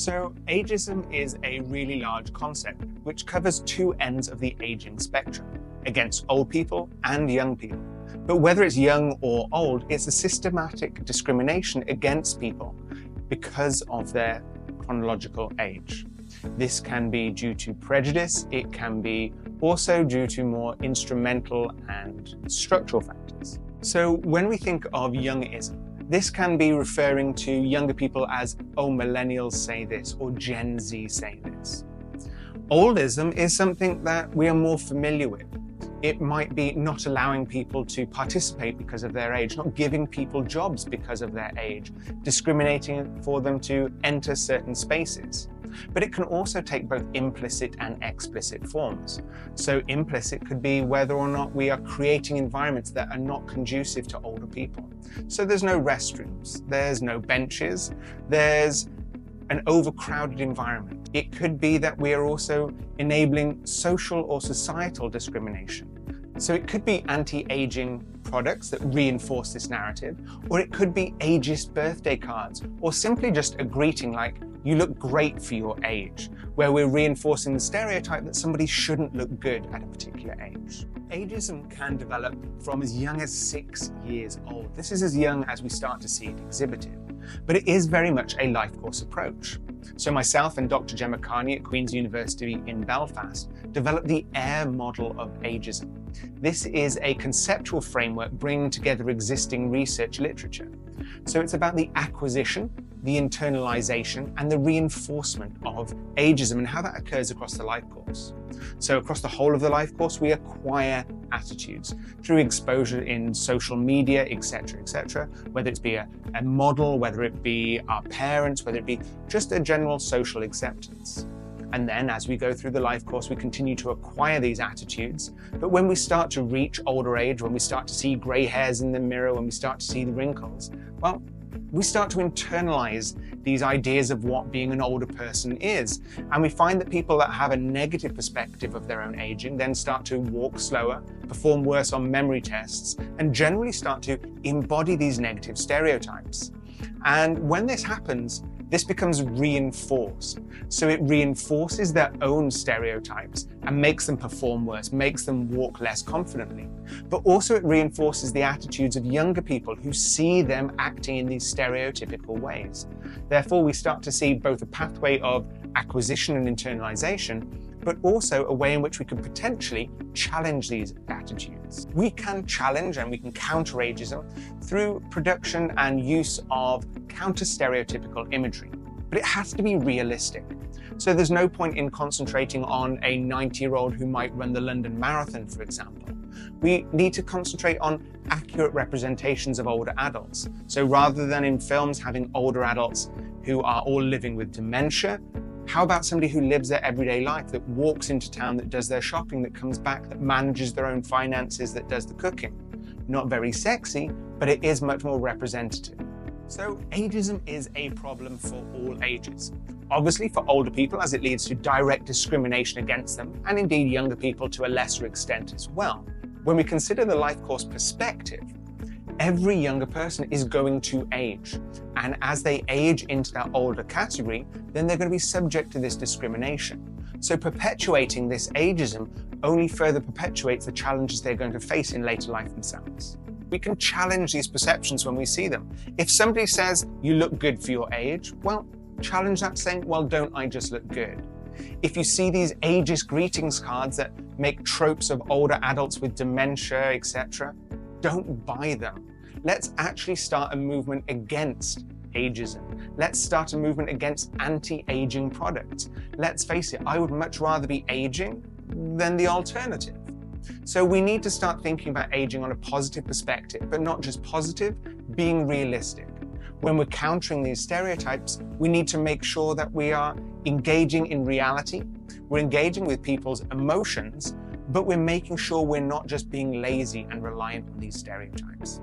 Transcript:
So ageism is a really large concept which covers two ends of the aging spectrum, against old people and young people. But whether it's young or old, it's a systematic discrimination against people because of their chronological age. This can be due to prejudice, it can be also due to more instrumental and structural factors. So when we think of youngism, this can be referring to younger people as, oh, millennials say this, or Gen Z say this. Oldism is something that we are more familiar with. It might be not allowing people to participate because of their age, not giving people jobs because of their age, discriminating for them to enter certain spaces. But it can also take both implicit and explicit forms. So implicit could be whether or not we are creating environments that are not conducive to older people. So there's no restrooms, there's no benches, there's an overcrowded environment. It could be that we are also enabling social or societal discrimination. So it could be anti-aging products that reinforce this narrative, or it could be ageist birthday cards, or simply just a greeting like, you look great for your age, where we're reinforcing the stereotype that somebody shouldn't look good at a particular age. Ageism can develop from as young as 6 years old. This is as young as we start to see it exhibited, but it is very much a life course approach. So myself and Dr. Gemma Carney at Queen's University in Belfast developed the AIR model of ageism. This is a conceptual framework bringing together existing research literature. So it's about the acquisition, the internalization, and the reinforcement of ageism and how that occurs across the life course. So across the whole of the life course, we acquire attitudes through exposure in social media, etc., whether it be a model, whether it be our parents, whether it be just a general social acceptance. And then as we go through the life course, we continue to acquire these attitudes. But when we start to reach older age, when we start to see grey hairs in the mirror, when we start to see the wrinkles, well, we start to internalize these ideas of what being an older person is. And we find that people that have a negative perspective of their own aging then start to walk slower, perform worse on memory tests, and generally start to embody these negative stereotypes. And when this happens, this becomes reinforced. So it reinforces their own stereotypes and makes them perform worse, makes them walk less confidently. But also it reinforces the attitudes of younger people who see them acting in these stereotypical ways. Therefore, we start to see both a pathway of acquisition and internalization, but also a way in which we could potentially challenge these attitudes. We can challenge and we can counter ageism through production and use of counter-stereotypical imagery, but it has to be realistic. So there's no point in concentrating on a 90-year-old who might run the London Marathon, for example. We need to concentrate on accurate representations of older adults. So rather than in films having older adults who are all living with dementia, how about somebody who lives their everyday life, that walks into town, that does their shopping, that comes back, that manages their own finances, that does the cooking? Not very sexy, but it is much more representative. So ageism is a problem for all ages. Obviously for older people, as it leads to direct discrimination against them, and indeed younger people to a lesser extent as well. When we consider the life course perspective, every younger person is going to age. And as they age into that older category, then they're going to be subject to this discrimination. So perpetuating this ageism only further perpetuates the challenges they're going to face in later life themselves. We can challenge these perceptions when we see them. If somebody says, you look good for your age, well, challenge that saying, well, don't I just look good? If you see these ageist greetings cards that make tropes of older adults with dementia, etc., don't buy them. Let's actually start a movement against ageism. Let's start a movement against anti-aging products. Let's face it, I would much rather be aging than the alternative. So we need to start thinking about aging on a positive perspective, but not just positive, being realistic. When we're countering these stereotypes, we need to make sure that we are engaging in reality, we're engaging with people's emotions, but we're making sure we're not just being lazy and reliant on these stereotypes.